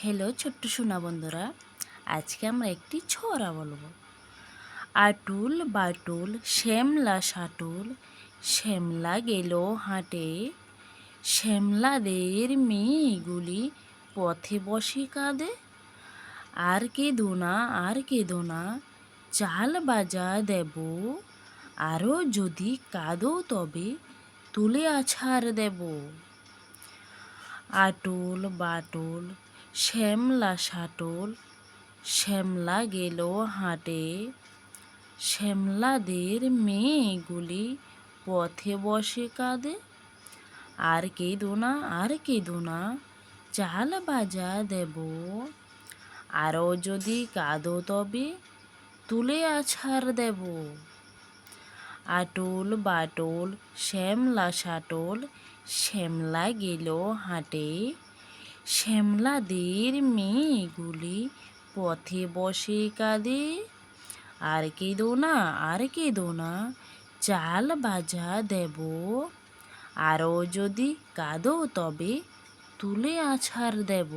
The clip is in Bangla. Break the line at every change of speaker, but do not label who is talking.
হ্যালো ছোট্ট সোনা বন্ধুরা, আজকে আমরা একটি ছড়া বলবো। আটুল বাটুল শ্যামলা সাটুল, শ্যামলা গেল হাটে, শ্যামলাদের মেয়েগুলি পথে বসে কাঁদে। আর কেঁদো না, চাল বাজা দেব, আরও যদি কাঁদো তবে তুলে আছাড় দেব। আটুল বাটুল শ্যামলা সাটুল, শ্যামলা গেল হাটে, শ্যামলাদের মেয়েগুলি পথে বসে কাঁদে। আর কেঁদো না, চাল বাজা দেব, আরও যদি কাঁদো তবে তুলে আছাড় দেব। আটুল বাটুল শ্যামলা সাটুল, শ্যামলা গেল হাটে, শ্যামলাদের মেয়েগুলি পথে বসে কাঁদে। আর কেঁদো না, চাল বাজা দেব, আরও যদি কাঁদো তবে তুলে আছাড় দেব।